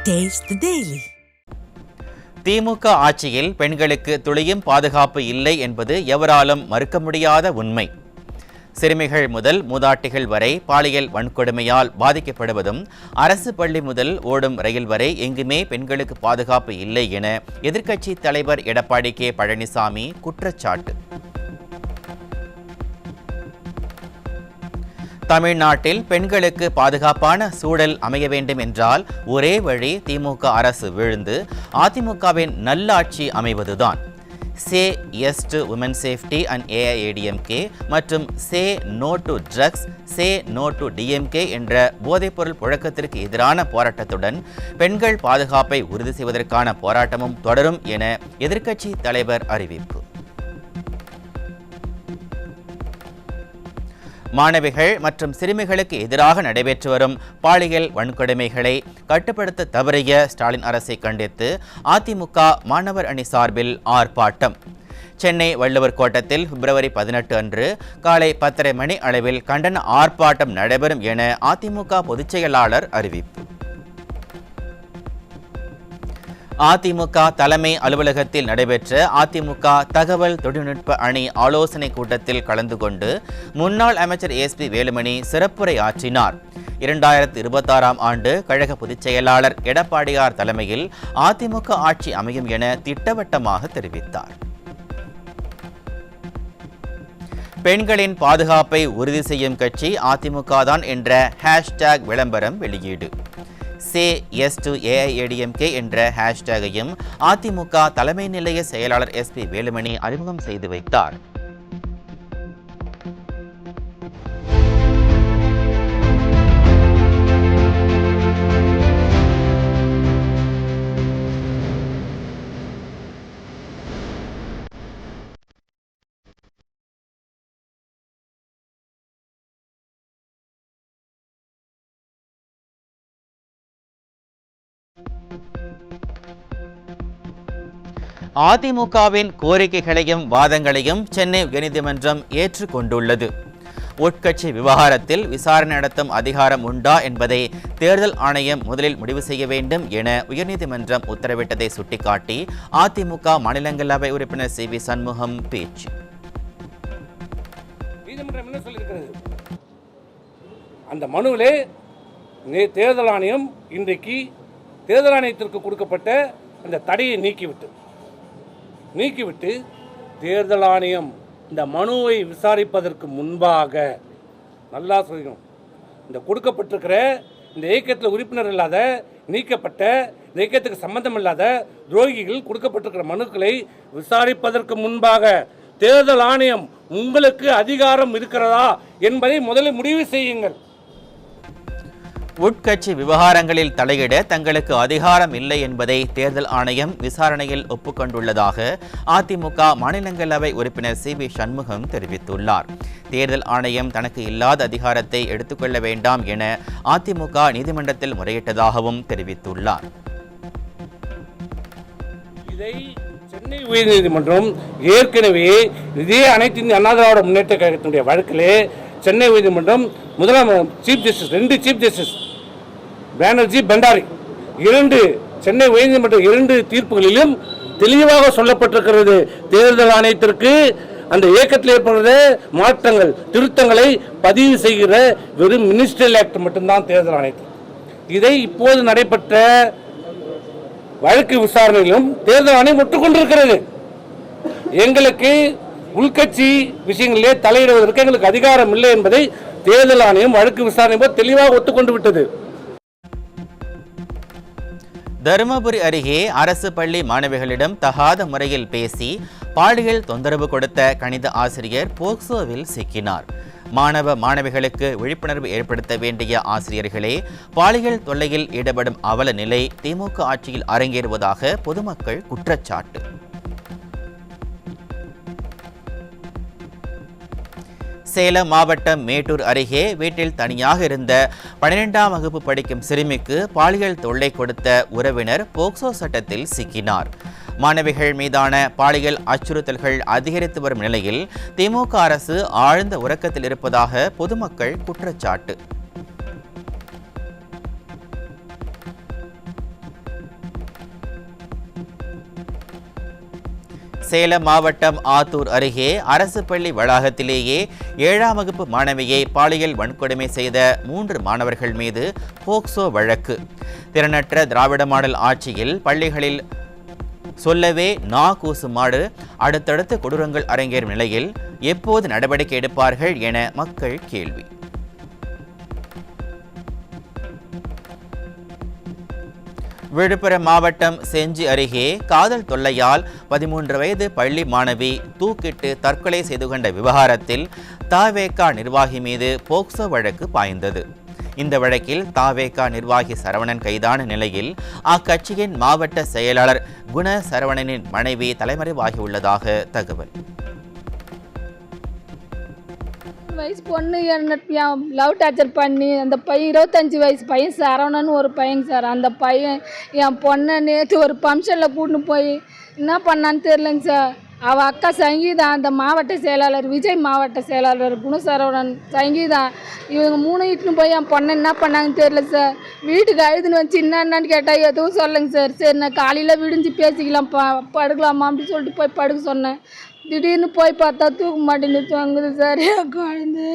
Taste the Daily. திமுக ஆட்சியில் பெண்களுக்கு துளியும் பாதுகாப்பு இல்லை என்பது எவராலும் மறுக்க முடியாத உண்மை. சிறுமிகள் முதல் மூதாட்டிகள் வரை பாலியல் வன்கொடுமையால் பாதிக்கப்படுவதும், அரசு பள்ளி முதல் ஓடும் ரயில் வரை எங்குமே பெண்களுக்கு பாதுகாப்பு இல்லை என எதிர்க்கட்சி தலைவர் எடப்பாடி கே பழனிசாமி குற்றச்சாட்டு. தமிழ்நாட்டில் பெண்களுக்கு பாதுகாப்பான சூழல் அமைய வேண்டும் என்றால் ஒரே வழி திமுக அரசு விழுந்து அதிமுகவின் நல்லாட்சி அமைவதுதான். Say yes to women safety and AIADMK மற்றும் say no to drugs, say no to DMK என்ற போதைப்பொருள் புழக்கத்திற்கு எதிரான போராட்டத்துடன் பெண்கள் பாதுகாப்பை உறுதி செய்வதற்கான போராட்டமும் தொடரும் என எதிர்க்கட்சி தலைவர் அறிவிப்பு. மாணவிகள் மற்றும் சிறுமிகளுக்கு எதிராக நடைபெற்று வரும் பாலியல் வன்கொடுமைகளை கட்டுப்படுத்த தவறிய ஸ்டாலின் அரசை கண்டித்து அதிமுக மாணவர் அணி சார்பில் ஆர்ப்பாட்டம். சென்னை வள்ளுவர் கோட்டத்தில் பிப்ரவரி 18 அன்று காலை 10:30 மணி அளவில் கண்டன ஆர்ப்பாட்டம் நடைபெறும் என அதிமுக பொதுச் செயலாளர் அறிவிப்பு. அதிமுக தலைமை அலுவலகத்தில் நடைபெற்ற அதிமுக தகவல் தொழில்நுட்ப அணி ஆலோசனை கூட்டத்தில் கலந்து கொண்டு முன்னாள் அமைச்சர் எஸ்பி வேலுமணி சிறப்புரை ஆற்றினார். 2026ஆம் ஆண்டு கழக பொதுச் செயலாளர் எடப்பாடியார் தலைமையில் அதிமுக ஆட்சி அமையும் என திட்டவட்டமாக தெரிவித்தார். பெண்களின் பாதுகாப்பை உறுதி செய்யும் கட்சி அதிமுக தான் என்ற ஹேஷ்டேக் விளம்பரம் வெளியீடு. சே எஸ் டு ஏஐஏடிஎம்கே என்ற ஹேஷ்டேகையும் அதிமுக தலைமை நிலைய செயலாளர் எஸ்பி வேலுமணி அறிமுகம் செய்து வைத்தார். அதிமுகவின் கோரிக்கைகளையும் வாதங்களையும் சென்னை உயர்நீதிமன்றம் ஏற்றுக்கொண்டுள்ளது. உட்கட்சி விவகாரத்தில் விசாரணை நடத்தும் அதிகாரம் உண்டா என்பதை தேர்தல் ஆணையம் முதலில் முடிவு செய்ய வேண்டும் என உயர்நீதிமன்றம் உத்தரவிட்டதை சுட்டிக்காட்டி அதிமுக மாநிலங்களவை உறுப்பினர் சி.வி. சண்முகம் பேச்சு. நீதிமன்றம் என்ன சொல்லியிருக்கிறது? அந்த மனுவிலே தேர்தல் ஆணையம் இன்றைக்கு தேர்தல் ஆணையத்திற்கு கொடுக்கப்பட்ட அந்த தடையை நீக்கிவிட்டு தேர்தல் ஆணையம் இந்த மனுவை விசாரிப்பதற்கு முன்பாக நல்லா சொல்லணும், இந்த கொடுக்கப்பட்டிருக்கிற இந்த இயக்கத்தில் உறுப்பினர் இல்லாத, நீக்கப்பட்ட, இந்த இயக்கத்துக்கு சம்பந்தம் இல்லாத துரோகிகள் கொடுக்கப்பட்டிருக்கிற மனுக்களை விசாரிப்பதற்கு முன்பாக தேர்தல் ஆணையம் உங்களுக்கு அதிகாரம் இருக்கிறதா என்பதை முதலில் முடிவு செய்யுங்கள். உட்கட்சி விவகாரங்களில் தலையிட தங்களுக்கு அதிகாரம் இல்லை என்பதை தேர்தல் ஆணையம் விசாரணையில் ஒப்புக்கொண்டுள்ளதாக அதிமுக மாநிலங்களவை உறுப்பினர் சி.வி. சண்முகம் தெரிவித்துள்ளார். தேர்தல் ஆணையம் தனக்கு இல்லாத அதிகாரத்தை எடுத்துக்கொள்ள வேண்டாம் என அதிமுக நீதிமன்றத்தில் முறையிட்டதாகவும் தெரிவித்துள்ளார். இதை சென்னை உயர்நீதிமன்றம் ஏற்கனவே இதே அனைத்து இந்திய அண்ணா திராவிட முன்னேற்ற கழகத்தினுடைய வழக்கிலே சென்னை உயர்நீதிமன்றம் முதலாம் chief justice, 2 chief justice Banerjee, Bhandari, 2 Chennai உயர்நீதிமன்ற 2 தீர்ப்புகளிலும் தெளிவாக சொல்லப்பட்டிருக்கிறது. தேர்தல் ஆணையத்திற்கு அந்த இயக்கத்தில் ஏற்படுகிற மாற்றங்கள், திருத்தங்களை பதிவு செய்கிற வெறும் மினிஸ்ட்ரியல் ஆக்ட் மட்டும்தான் தேர்தல் ஆணையத்தில். இதை இப்போது நடைபெற்ற வழக்கு விசாரணையிலும் தேர்தல் ஆணையம் ஒட்டுக்கொண்டிருக்கிறது. எங்களுக்கு உள்கட்சி விஷயங்களிலே தலையிடுவதற்கு எங்களுக்கு அதிகாரம் இல்லை என்பதை தேர்தல் ஆணையம் வழக்கு விசாரணை போது தெளிவாக ஒத்துக்கொண்டு விட்டது. தருமபுரி அருகே அரசு பள்ளி மாணவிகளிடம் தகாத முறையில் பேசி பாலியல் தொந்தரவு கொடுத்த கணித ஆசிரியர் போக்சோவில் சிக்கினார். மாணவிகளுக்கு விழிப்புணர்வு ஏற்படுத்த வேண்டிய ஆசிரியர்களே பாலியல் தொல்லையில் ஈடுபடும் அவல நிலை திமுக ஆட்சியில் அரங்கேறுவதாக பொதுமக்கள் குற்றச்சாட்டு. சேலம் மாவட்டம் மேட்டூர் அருகே வீட்டில் தனியாக இருந்த 12ஆம் வகுப்பு படிக்கும் சிறுமிக்கு பாலியல் தொல்லை கொடுத்த உறவினர் போக்சோ சட்டத்தில் சிக்கினார். மாணவிகள் மீதான பாலியல் அச்சுறுத்தல்கள் அதிகரித்து வரும் நிலையில் திமுக அரசு ஆழ்ந்த உறக்கத்தில் இருப்பதாக பொதுமக்கள் குற்றச்சாட்டு. சேலம் மாவட்டம் ஆத்தூர் அருகே அரசு பள்ளி வளாகத்திலேயே 7ஆம் வகுப்பு மாணவியை பாலியல் வன்கொடுமை செய்த 3 மாணவர்கள் மீது போக்சோ வழக்கு. திறனற்ற திராவிட மாடல் ஆட்சியில் பள்ளிகளில் சொல்லவே நா கூசுமாறு அடுத்தடுத்து கொடூரங்கள் அரங்கேறும் நிலையில் எப்போது நடவடிக்கை எடுப்பார்கள் என மக்கள் கேள்வி. விழுப்புரம் மாவட்டம் செஞ்சி அருகே காதல் தொல்லையால் 13 வயது பள்ளி மாணவி தூக்கிட்டு தற்கொலை செய்து கொண்ட விவகாரத்தில் தவேக நிர்வாகி மீது போக்சோ வழக்கு பாய்ந்தது. இந்த வழக்கில் தவேக நிர்வாகி சரவணன் கைதான நிலையில் அக்கட்சியின் மாவட்ட செயலாளர் குண சரவணனின் மனைவி தலைமறைவாகியுள்ளதாக தகவல். வயசு பொண்ணு லவ் டார்ச்சர் பண்ணி அந்த பையன் 25 வயசு பையன் சரவணன் ஒரு பையன் சார். அந்த பையன் என் பொண்ணை நேற்று ஒரு ஃபங்க்ஷனில் கூட்டின்னு போய் என்ன பண்ணான்னு தெரிலங்க சார். அவள் அக்கா சங்கீதா, அந்த மாவட்ட செயலாளர் விஜய் மாவட்ட செயலாளர் குணசரவணன் சங்கீதா, இவங்க 3 இட்டுன்னு போய் என் பொண்ணை என்ன பண்ணாங்கன்னு தெரில சார். வீட்டுக்கு அழுதுன்னு வச்சு என்னன்னு கேட்டால் எதுவும் சொல்லுங்க சார். சரி நான் காலையில் விடிஞ்சு பேசிக்கலாம் படுக்கலாமா அப்படின்னு சொல்லிட்டு போய் படுக்க சொன்னேன். திடீர்னு போய் பார்த்தா தூக்க மாட்டேன்னு வாங்குது சார் என் குழந்தை.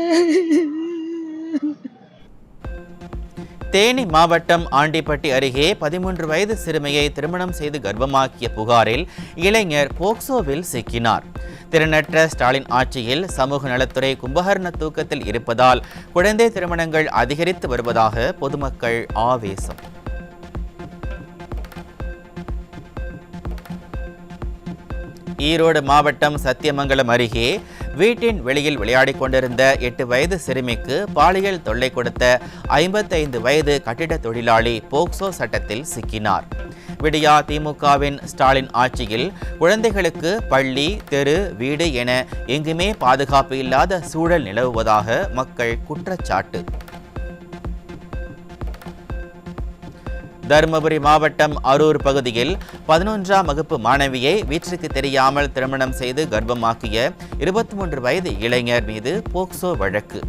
தேனி மாவட்டம் ஆண்டிப்பட்டி அருகே 13 வயது சிறுமியை திருமணம் செய்து கர்ப்பமாக்கிய புகாரில் இளைஞர் போக்சோவில் சிக்கினார். திறனற்ற ஸ்டாலின் ஆட்சியில் சமூக நலத்துறை கும்பகர்ண தூக்கத்தில் இருப்பதால் குழந்தை திருமணங்கள் அதிகரித்து வருவதாக பொதுமக்கள் ஆவேசம். ஈரோடு மாவட்டம் சத்தியமங்கலம் அருகே வீட்டின் வெளியில் விளையாடிக் கொண்டிருந்த 8 வயது சிறுமிக்கு பாலியல் தொல்லை கொடுத்த 55 வயது கட்டிட தொழிலாளி போக்சோ சட்டத்தில் சிக்கினார். விடியா திமுகவின் ஸ்டாலின் ஆட்சியில் குழந்தைகளுக்கு பள்ளி, தெரு, வீடு என எங்குமே பாதுகாப்பு இல்லாத சூழல் நிலவுவதாக மக்கள் குற்றச்சாட்டு. தருமபுரி மாவட்டம் அரூர் பகுதியில் 11ஆம் வகுப்பு மாணவியை வீட்டிற்கு தெரியாமல் திருமணம் செய்து கர்ப்பமாக்கிய 23 வயது இளைஞர் மீது போக்சோ வழக்கு.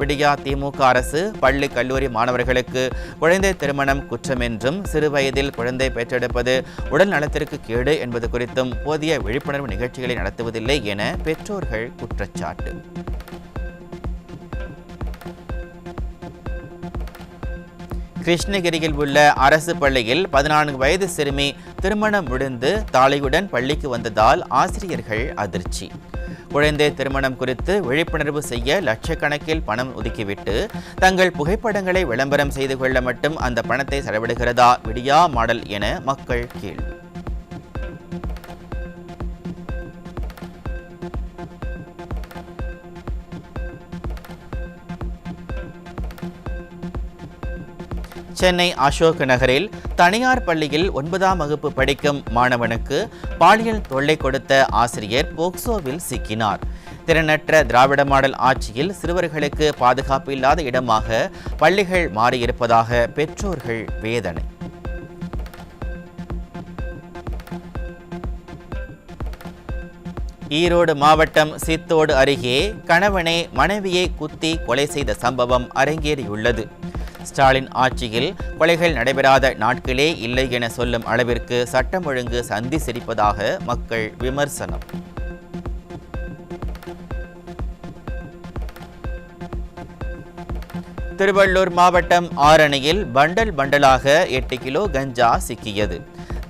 விடியா திமுக அரசு பள்ளி கல்லூரி மாணவர்களுக்கு குழந்தை திருமணம் குற்றம் என்றும் சிறு வயதில் குழந்தை பெற்றெடுப்பது உடல் நலத்திற்கு கேடு என்பது குறித்தும் போதிய விழிப்புணர்வு நிகழ்ச்சிகளை நடத்துவதில்லை என பெற்றோர்கள் குற்றச்சாட்டு. கிருஷ்ணகிரியில் உள்ள அரசு பள்ளியில் 14 வயது சிறுமி திருமணம் முடிந்து தாலியுடன் பள்ளிக்கு வந்ததால் ஆசிரியர்கள் அதிர்ச்சி. குழந்தை திருமணம் குறித்து விழிப்புணர்வு செய்ய லட்சக்கணக்கில் பணம் ஒதுக்கிவிட்டு தங்கள் புகைப்படங்களை விளம்பரம் செய்து கொள்ள மட்டும் அந்த பணத்தை செலவிடுகிறதா விடியா மாடல் என மக்கள் கேள்வி. சென்னை அசோக் நகரில் தனியார் பள்ளியில் 9ஆம் வகுப்பு படிக்கும் மாணவனுக்கு பாலியல் தொல்லை கொடுத்த ஆசிரியர் போக்சோவில் சிக்கினார். திறனற்ற திராவிட மாடல் ஆட்சியில் சிறுவர்களுக்கு பாதுகாப்பு இல்லாத இடமாக பள்ளிகள் மாறியிருப்பதாக பெற்றோர்கள் வேதனை. ஈரோடு மாவட்டம் சித்தோடு அருகே கணவனை மனைவியை குத்தி கொலை செய்த சம்பவம் அரங்கேறியுள்ளது. ஸ்டாலின் ஆட்சியில் கொலைகள் நடைபெறாத நாட்களே இல்லை என சொல்லும் அளவிற்கு சட்டம் ஒழுங்கு சந்தி சிரிப்பதாக மக்கள் விமர்சனம். திருவள்ளூர் மாவட்டம் ஆரணியில் பண்டலாக 8 கிலோ கஞ்சா சிக்கியது.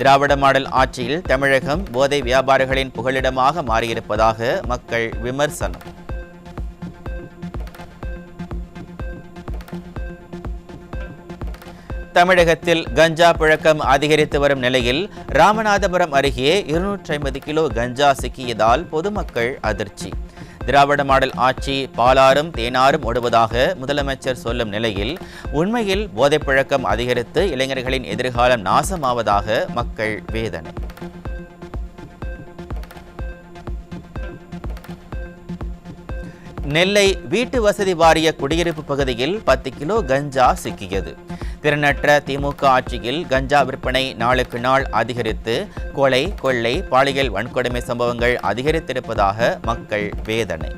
திராவிட மாடல் ஆட்சியில் தமிழகம் போதை வியாபாரிகளின் புகலிடமாக மாறியிருப்பதாக மக்கள் விமர்சனம். தமிழகத்தில் கஞ்சா புழக்கம் அதிகரித்து வரும் நிலையில் ராமநாதபுரம் அருகே 250 கிலோ கஞ்சா சிக்கியதால் பொதுமக்கள் அதிர்ச்சி. திராவிட மாடல் ஆட்சி பாலாறும் தேனாரும் ஓடுவதாக முதலமைச்சர் சொல்லும் நிலையில் உண்மையில் போதைப் புழக்கம் அதிகரித்து இளைஞர்களின் எதிர்காலம் நாசமாவதாக மக்கள் வேதனை. நெல்லை வீட்டு வசதி வாரிய குடியிருப்பு பகுதியில் 10 கிலோ கஞ்சா சிக்கியது. திறனற்ற திமுக ஆட்சியில் கஞ்சா விற்பனை நாளுக்கு நாள் அதிகரித்து கொலை, கொள்ளை, பாலியல் வன்கொடுமை சம்பவங்கள் அதிகரித்திருப்பதாக மக்கள் வேதனை.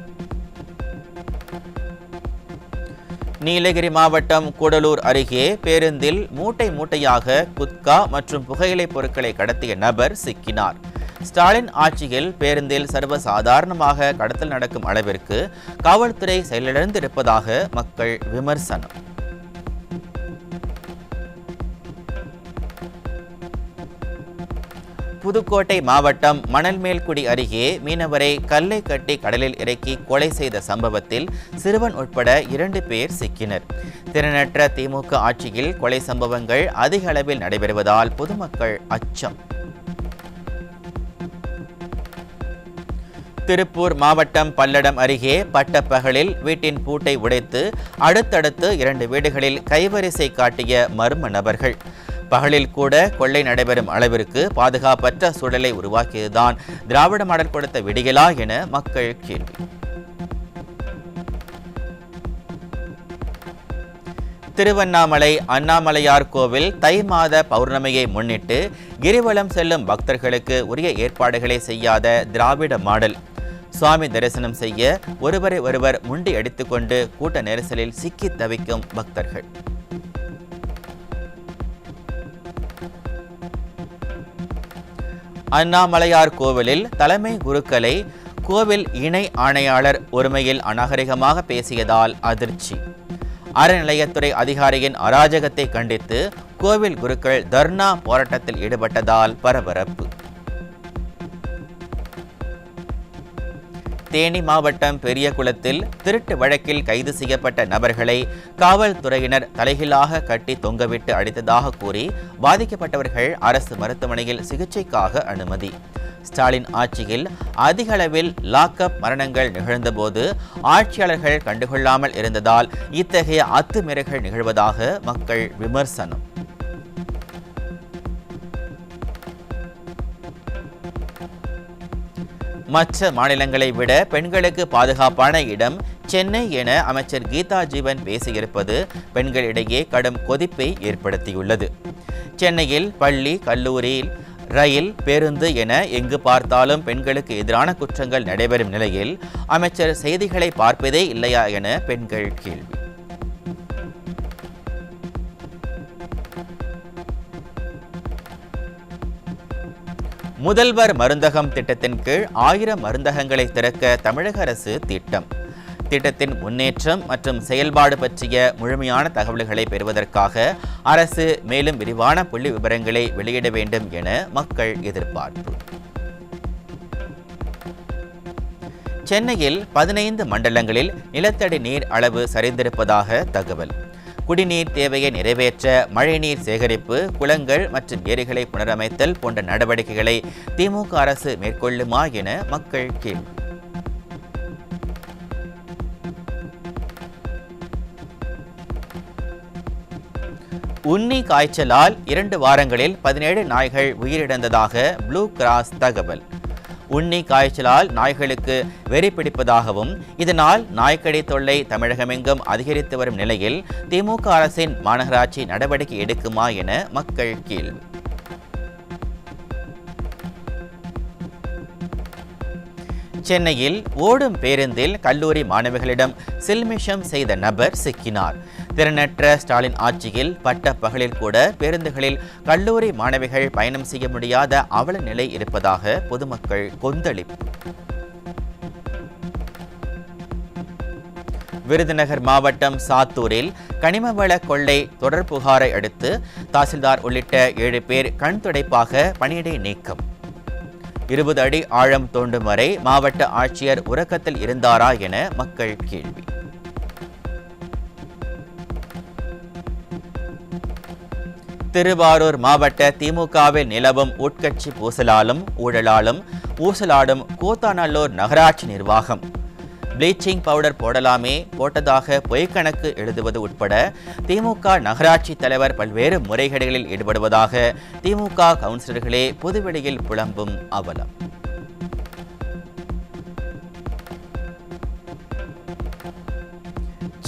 நீலகிரி மாவட்டம் கூடலூர் அருகே பேருந்தில் மூட்டையாக குட்கா மற்றும் புகையிலை பொருட்களை கடத்திய நபர் சிக்கினார். ஸ்டாலின் ஆட்சியில் பேருந்தில் சர்வசாதாரணமாக கடத்தல் நடக்கும் அளவிற்கு காவல்துறை செயலிழந்து இருப்பதாக மக்கள் விமர்சனம். புதுக்கோட்டை மாவட்டம் மணல்மேல்குடி அருகே மீனவரை கல்லை கட்டி கடலில் இறக்கி கொலை செய்த சம்பவத்தில் சிறுவன் உட்பட 2 பேர் சிக்கினர். திறனற்ற திமுக ஆட்சியில் கொலை சம்பவங்கள் அதிக அளவில் நடைபெறுவதால் பொதுமக்கள் அச்சம். திருப்பூர் மாவட்டம் பல்லடம் அருகே பட்டப்பகலில் வீட்டின் பூட்டை உடைத்து அடுத்தடுத்து 2 வீடுகளில் கைவரிசை காட்டிய மர்ம நபர்கள். பகலில் கூட கொள்ளை நடைபெறும் அளவிற்கு பாதுகாப்பற்ற சூழலை உருவாக்கியதுதான் திராவிட மாடல் கொடுத்த விடியலா என மக்கள் கேள்வி. திருவண்ணாமலை அண்ணாமலையார் கோவில் தை மாத பௌர்ணமியை முன்னிட்டு கிரிவலம் செல்லும் பக்தர்களுக்கு உரிய ஏற்பாடுகளை செய்யாத திராவிட மாடல். சுவாமி தரிசனம் செய்ய ஒருவரை ஒருவர் முண்டி அடித்துக்கொண்டு கூட்ட நெரிசலில் சிக்கி தவிக்கும் பக்தர்கள். அண்ணாமலையார் கோவிலில் தலைமை குருக்களை கோவில் இணை ஆணையாளர் ஒருமையில் அநாகரிகமாக பேசியதால் அதிர்ச்சி. அறநிலையத்துறை அதிகாரியின் அராஜகத்தை கண்டித்து கோவில் குருக்கள் தர்ணா போராட்டத்தில் ஈடுபட்டதால் பரபரப்பு. தேனி மாவட்டம் பெரியகுளத்தில் திருட்டு வழக்கில் கைது செய்யப்பட்ட நபர்களை காவல்துறையினர் தலைகீழாக கட்டி தொங்கவிட்டு அடித்ததாக கூறி பாதிக்கப்பட்டவர்கள் அரசு மருத்துவமனையில் சிகிச்சைக்காக அனுமதி. ஸ்டாலின் ஆட்சியில் அதிக அளவில் லாக்அப் மரணங்கள் நிகழ்ந்தபோது ஆட்சியாளர்கள் கண்டுகொள்ளாமல் இருந்ததால் இத்தகைய அத்துமீறல்கள் நிகழ்வதாக மக்கள் விமர்சனம். மற்ற மாநிலங்களை விட பெண்களுக்கு பாதுகாப்பான இடம் சென்னை என அமைச்சர் கீதா ஜீவன் பேசியிருப்பது பெண்களிடையே கடும் கொதிப்பை ஏற்படுத்தியுள்ளது. சென்னையில் பள்ளி, கல்லூரி, ரயில், பேருந்து என எங்கு பார்த்தாலும் பெண்களுக்கு எதிரான குற்றங்கள் நடைபெறும் நிலையில் அமைச்சர் செய்திகளை பார்ப்பதே இல்லையா என பெண்கள் கேள்வி. முதல்வர் மருந்தகம் திட்டத்தின் கீழ் 1000 மருந்தகங்களை திறக்க தமிழக அரசு திட்டம். திட்டத்தின் முன்னேற்றம் மற்றும் செயல்பாடு பற்றிய முழுமையான தகவல்களை பெறுவதற்காக அரசு மேலும் விரிவான புள்ளி விவரங்களை வெளியிட வேண்டும் என மக்கள் எதிர்பார்ப்பு. சென்னையில் 15 மண்டலங்களில் நிலத்தடி நீர் அளவு சரிந்திருப்பதாக தகவல். குடிநீர் தேவையை நிறைவேற்ற மழைநீர் சேகரிப்பு, குளங்கள் மற்றும் ஏரிகளை புனரமைத்தல் போன்ற நடவடிக்கைகளை திமுக அரசு மேற்கொள்ளுமா என மக்கள் கேள்வி. உண்ணி காய்ச்சலால் 2 வாரங்களில் 17 நாய்கள் உயிரிழந்ததாக ப்ளூ கிராஸ் தகவல். உண்ணி காய்ச்சலால் நாய்களுக்கு வெறி பிடிப்பதாகவும் இதனால் நாய்க்கடி தொல்லை தமிழகமெங்கும் அதிகரித்து வரும் நிலையில் திமுக அரசின் மாநகராட்சி நடவடிக்கை எடுக்குமா என மக்கள் கேள்வி. சென்னையில் ஓடும் பேருந்தில் கல்லூரி மாணவிகளிடம் சில்மிஷம் செய்த நபர் சிக்கினார். திறனற்ற ஸ்டாலின் ஆட்சியில் பட்ட பகலில் கூட பேருந்துகளில் கல்லூரி மாணவிகள் பயணம் செய்ய முடியாத அவல நிலை இருப்பதாக பொதுமக்கள் கொந்தளிப்பு. விருதுநகர் மாவட்டம் சாத்தூரில் கனிமவள கொள்ளை தொடர் புகாரை அடுத்து தாசில்தார் உள்ளிட்ட 7 பேர் கண் துடைப்பாக பணியிடை நீக்கம். 20 அடி ஆழம் தோண்டும் வரை மாவட்ட ஆட்சியர் உறக்கத்தில் இருந்தாரா என மக்கள் கேள்வி. திருவாரூர் மாவட்ட திமுகவில் நிலவும் உட்கட்சி பூசலாலும் ஊழலாலும் ஊசலாடும் கூத்தாநல்லூர் நகராட்சி நிர்வாகம். ப்ளீச்சிங் பவுடர் போடலாமே போட்டதாக பொய்க்கணக்கு எழுதுவது உட்பட திமுக நகராட்சி தலைவர் பல்வேறு முறைகேடுகளில் ஈடுபடுவதாக திமுக கவுன்சிலர்களே பொதுவெளியில் புலம்பும் அவலம்.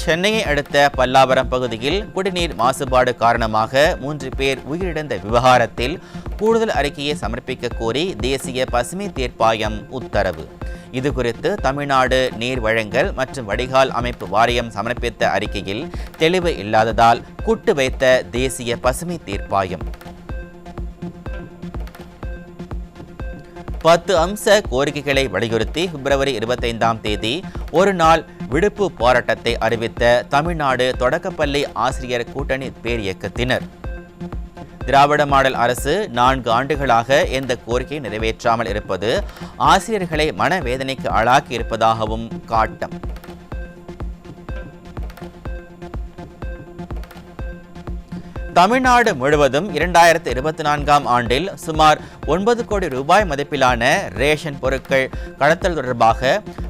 சென்னையை அடுத்த பல்லாவரம் பகுதியில் குடிநீர் மாசுபாடு காரணமாக 3 பேர் உயிரிழந்த விவகாரத்தில் கூடுதல் அறிக்கையை சமர்ப்பிக்க கோரி தேசிய பசுமை தீர்ப்பாயம் உத்தரவு. இதுகுறித்து தமிழ்நாடு நீர் வழங்கல் மற்றும் வடிகால் அமைப்பு வாரியம் சமர்ப்பித்த அறிக்கையில் தெளிவு இல்லாததால் கூட்டு வைத்த தேசிய பசுமை தீர்ப்பாயம். 10 அம்ச கோரிக்கைகளை வலியுறுத்தி பிப்ரவரி 25ஆம் தேதி ஒரு நாள் விடுப்பு போராட்டத்தை அறிவித்த தமிழ்நாடு தொடக்கப்பள்ளி ஆசிரியர் கூட்டணி பேரியக்கத்தினர். திராவிட மாடல் அரசு 4 ஆண்டுகளாக எந்த கோரிக்கையை நிறைவேற்றாமல் இருப்பது ஆசிரியர்களை மனவேதனைக்கு ஆளாக்கி இருப்பதாகவும் காட்டம். தமிழ்நாடு முழுவதும் 2024ஆம் ஆண்டில் சுமார் 9 கோடி ரூபாய் மதிப்பிலான ரேஷன் பொருட்கள் கடத்தல் தொடர்பாக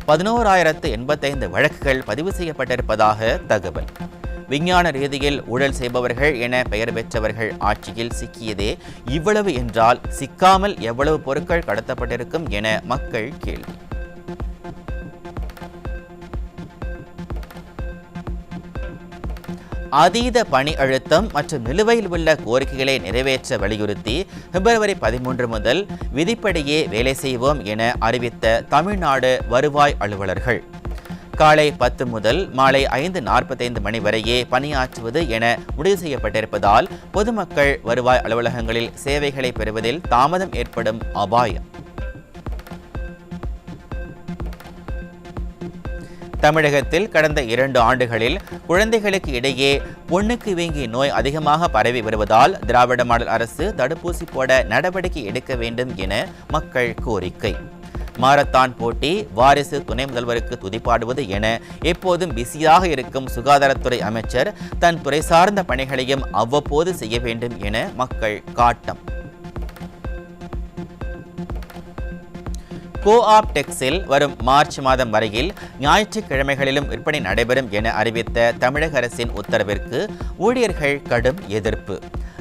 11,085 வழக்குகள் பதிவு செய்யப்பட்டிருப்பதாக தகவல். விஞ்ஞான ரீதியில் ஊழல் செய்பவர்கள் என பெயர் பெற்றவர்கள் ஆட்சியில் சிக்கியதே இவ்வளவு என்றால் சிக்காமல் எவ்வளவு பொருட்கள் கடத்தப்பட்டிருக்கும் என மக்கள் கேள்வி. அதீத பணி அழுத்தம் மற்றும் நிலுவையில் உள்ள கோரிக்கைகளை நிறைவேற்ற வலியுறுத்தி பிப்ரவரி 13 முதல் விதிப்படியே வேலை செய்வோம் என அறிவித்த தமிழ்நாடு வருவாய் அலுவலர்கள் காலை 10 முதல் மாலை 5:45 மணி வரையே பணியாற்றுவது என முடிவு செய்யப்பட்டிருப்பதால் பொதுமக்கள் வருவாய் அலுவலகங்களில் சேவைகளை பெறுவதில் தாமதம் ஏற்படும் அபாயம். தமிழகத்தில் கடந்த 2 ஆண்டுகளில் குழந்தைகளுக்கு இடையே பொண்ணுக்கு வீங்கி நோய் அதிகமாக பரவி வருவதால் திராவிட மாடல் அரசு தடுப்பூசி போட நடவடிக்கை எடுக்க வேண்டும் என மக்கள் கோரிக்கை. மாரத்தான் போட்டி, வாரிசு துணை முதல்வருக்கு துதிப்பாடுவது என எப்போதும் பிஸியாக இருக்கும் சுகாதாரத்துறை அமைச்சர் தன் துறை சார்ந்த பணிகளையும் அவ்வப்போது செய்ய வேண்டும் என மக்கள் காட்டம். கோஆப் டெக்ஸில் வரும் மார்ச் மாதம் வரையில் ஞாயிற்றுக்கிழமைகளிலும் விற்பனை நடைபெறும் என அறிவித்த தமிழக அரசின் உத்தரவிற்கு ஊழியர்கள் கடும் எதிர்ப்பு.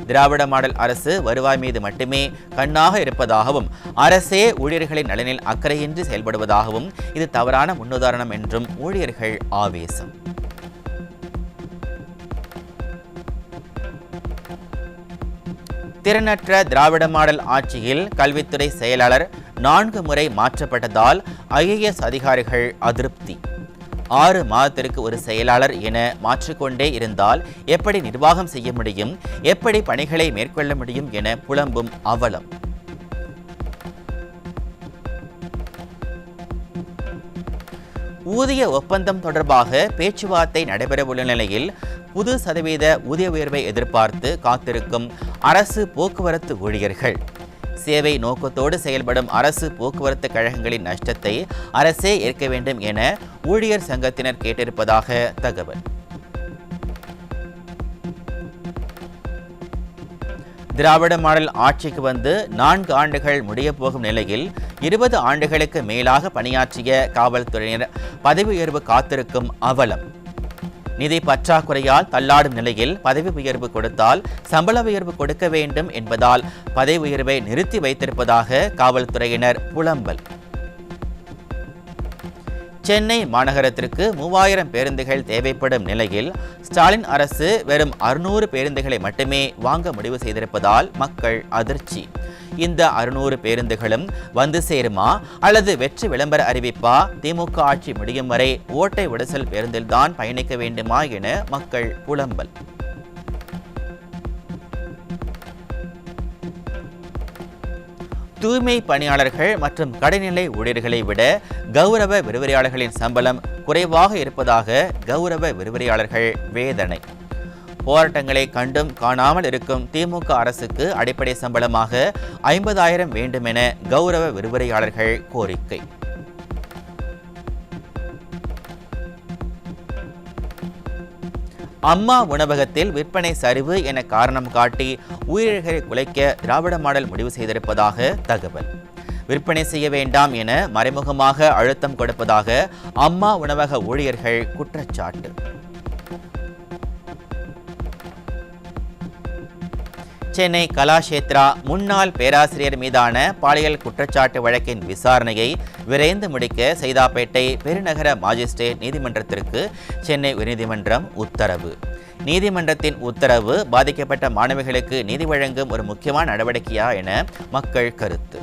திராவிட மாடல் அரசு வருவாய் மீது மட்டுமே கண்ணாக இருப்பதாகவும் அரசே ஊழியர்களின் நலனில் அக்கறையின்றி செயல்படுவதாகவும் இது தவறான முன்னுதாரணம் என்றும் ஊழியர்கள் ஆவேசம். திறனற்ற திராவிட மாடல் ஆட்சியில் கல்வித்துறை செயலாளர் 4 முறை மாற்றப்பட்டதால் IAS அதிகாரிகள் அதிருப்தி. 6 மாதத்திற்கு ஒரு செயலாளர் என மாற்றிக்கொண்டே இருந்தால் எப்படி நிர்வாகம் செய்ய முடியும், எப்படி பணிகளை மேற்கொள்ள முடியும் என புலம்பும் அவலம். ஊதிய ஒப்பந்தம் தொடர்பாக பேச்சுவார்த்தை நடைபெறவுள்ள நிலையில் புது சதவீத ஊதிய உயர்வை எதிர்பார்த்து காத்திருக்கும் அரசு போக்குவரத்து ஊழியர்கள். சேவை நோக்கத்தோடு செயல்படும் அரசு போக்குவரத்து கழகங்களின் நஷ்டத்தை அரசே ஏற்க வேண்டும் என ஊழியர் சங்கத்தினர் கேட்டிருப்பதாக தகவல். திராவிட மாடல் ஆட்சிக்கு வந்து 4 ஆண்டுகள் முடிய போகும் நிலையில் 20 ஆண்டுகளுக்கு மேலாக பணியாற்றிய காவல்துறையினர் பதவி உயர்வு காத்திருக்கும் அவலம். நிதி பற்றாக்குறையால் தள்ளாடும் நிலையில் பதவி உயர்வு கொடுத்தால் சம்பள உயர்வு கொடுக்க வேண்டும் என்பதால் பதவி உயர்வை நிறுத்தி வைத்திருப்பதாக காவல்துறையினர் புலம்பல். சென்னை மாநகரத்திற்கு 3000 பேருந்துகள் தேவைப்படும் நிலையில் ஸ்டாலின் அரசு வெறும் 600 பேருந்துகளை மட்டுமே வாங்க முடிவு செய்திருப்பதால் மக்கள் அதிர்ச்சி. இந்த 600 பேருந்துகளும் வந்து சேருமா அல்லது வெற்றி விளம்பர அறிவிப்பா? திமுக ஆட்சி முடியும் வரை ஓட்டை உடைசல் பேருந்தில்தான் பயணிக்க வேண்டுமா என மக்கள் புலம்பல். தூய்மை பணியாளர்கள் மற்றும் கடைநிலை ஊழியர்களை விட கௌரவ விரிவுரையாளர்களின் சம்பளம் குறைவாக இருப்பதாக கௌரவ விரிவுரையாளர்கள் வேதனை. போராட்டங்களை கண்டும் காணாமல் இருக்கும் திமுக அரசுக்கு அடிப்படை சம்பளமாக 50,000 வேண்டும் என கௌரவ விரிவுரையாளர்கள் கோரிக்கை. அம்மா உணவகத்தில் விற்பனை சரிவு என காரணம் காட்டி ஊழியர்களை குலைக்க திராவிட மாடல் முடிவு செய்திருப்பதாக தகவல். விற்பனை செய்ய வேண்டாம் என மறைமுகமாக அழுத்தம் கொடுப்பதாக அம்மா உணவக ஊழியர்கள் குற்றச்சாட்டு. சென்னை கலாஷேத்ரா முன்னாள் பேராசிரியர் மீதான பாலியல் குற்றச்சாட்டு வழக்கின் விசாரணையை விரைந்து முடிக்க சைதாப்பேட்டை பெருநகர மாஜிஸ்ட்ரேட் நீதிமன்றத்திற்கு சென்னை உயர்நீதிமன்றம் உத்தரவு. நீதிமன்றத்தின் உத்தரவு பாதிக்கப்பட்ட மாணவிகளுக்கு நீதி வழங்கும் ஒரு முக்கியமான நடவடிக்கையா என மக்கள் கருத்து.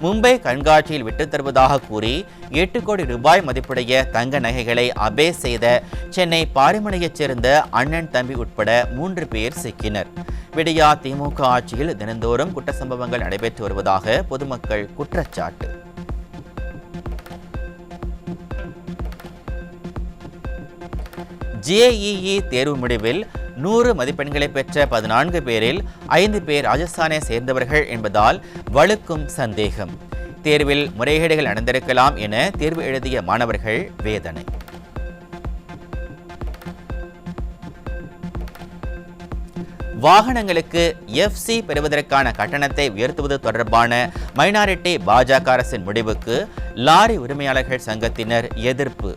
மும்பை கண்காட்சியில் விட்டுத் தருவதாக கூறி 8 கோடி ரூபாய் மதிப்புடைய தங்க நகைகளை அபே செய்த சென்னை பாரிமுனையைச் சேர்ந்த அண்ணன் தம்பி உட்பட 3 பேர் சிக்கினர். விடியா திமுக ஆட்சியில் தினந்தோறும் குற்ற சம்பவங்கள் நடைபெற்று வருவதாக பொதுமக்கள் குற்றச்சாட்டு. JEE தேர்வு முடிவில் 100 மதிப்பெண்களை பெற்ற 14 பேரில் 5 பேர் ராஜஸ்தானை சேர்ந்தவர்கள் என்பதால் வலுக்கும் சந்தேகம். தேர்வில் முறைகேடுகள் நடந்திருக்கலாம் என தேர்வு எழுதிய மாணவர்கள் வேதனை. வாகனங்களுக்கு FC பெறுவதற்கான கட்டணத்தை உயர்த்துவது தொடர்பான மைனாரிட்டி பாஜக அரசின் முடிவுக்கு லாரி உரிமையாளர்கள் சங்கத்தினர் எதிர்ப்பு.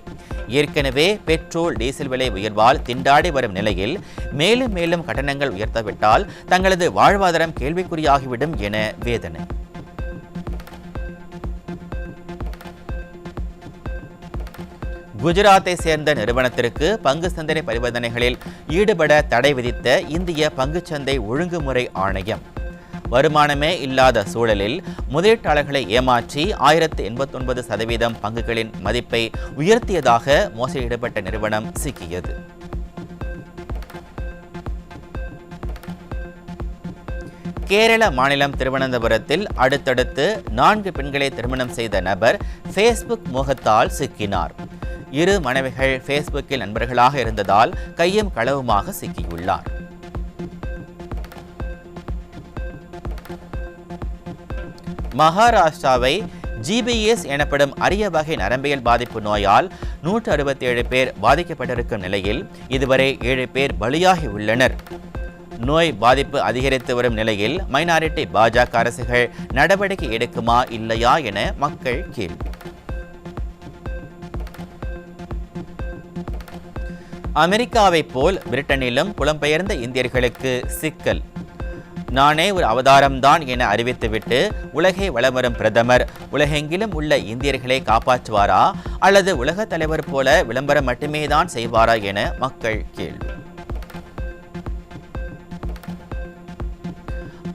ஏற்கனவே பெட்ரோல் டீசல் விலை உயர்வால் திண்டாடி வரும் நிலையில் மேலும் மேலும் கட்டணங்கள் உயர்த்தவிட்டால் தங்களது வாழ்வாதாரம் கேள்விக்குறியாகிவிடும் என வேதனை. குஜராத்தை சேர்ந்த நிறுவனத்திற்கு பங்கு சந்தை பரிவர்த்தனைகளில் ஈடுபட தடை விதித்த இந்திய பங்குச்சந்தை ஒழுங்குமுறை ஆணையம் வருமானமே இல்லாத சூழலில் முதலீட்டாளர்களை ஏமாற்றி 1089% பங்குகளின் மதிப்பை உயர்த்தியதாக மோசடியில் ஈடுபட்ட நிறுவனம் சிக்கியது. கேரள மாநிலம் திருவனந்தபுரத்தில் அடுத்தடுத்து 4 பெண்களை திருமணம் செய்த நபர் ஃபேஸ்புக் மோகத்தால் சிக்கினார். 2 மனைவிகள் ஃபேஸ்புக்கில் நண்பர்களாக இருந்ததால் கையும் களவுமாக சிக்கியுள்ளார். மகாராஷ்டிராவை GBS எனப்படும் அரிய வகை நரம்பியல் பாதிப்பு நோயால் 167 பேர் பாதிக்கப்பட்டிருக்கும் நிலையில் இதுவரை 7 பேர் பலியாகி உள்ளனர். நோய் பாதிப்பு அதிகரித்து வரும் நிலையில் மைனாரிட்டி பாஜக அரசுகள் நடவடிக்கை எடுக்குமா இல்லையா என மக்கள் கேள்வி. அமெரிக்காவைப் போல் பிரிட்டனிலும் புலம்பெயர்ந்த இந்தியர்களுக்கு சிக்கல். நானே ஒரு அவதாரம்தான் என அறிவித்துவிட்டு உலகை வலம் வரும் பிரதமர் உலகெங்கிலும் உள்ள இந்தியர்களை காப்பாற்றுவாரா அல்லது உலக தலைவர் போல விளம்பரம் மட்டுமே தான் செய்வாரா என மக்கள் கேள்வி.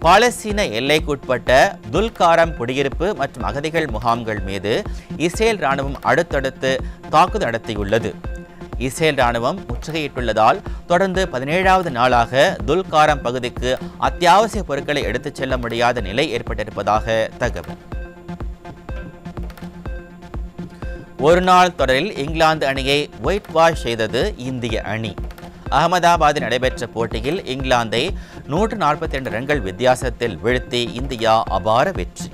பாலஸ்தீன எல்லைக்குட்பட்ட துல்காரம் குடியிருப்பு மற்றும் அகதிகள் முகாம்கள் மீது இஸ்ரேல் ராணுவம் அடுத்தடுத்து தாக்குதல் நடத்தியுள்ளது. இஸ்ரேல் ராணுவம் முற்றுகையிட்டுள்ளதால் தொடர்ந்து 17வது நாளாக துல்காரம் பகுதிக்கு அத்தியாவசிய பொருட்களை எடுத்துச் செல்ல முடியாத நிலை ஏற்பட்டிருப்பதாக தகவல். ஒருநாள் தொடரில் இங்கிலாந்து அணியை ஒயிட் வாஷ் செய்தது இந்திய அணி. அகமதாபாத்தில் நடைபெற்ற போட்டியில் இங்கிலாந்தை 142 ரன்கள் வித்தியாசத்தில் வீழ்த்தி இந்தியா அபார வெற்றி.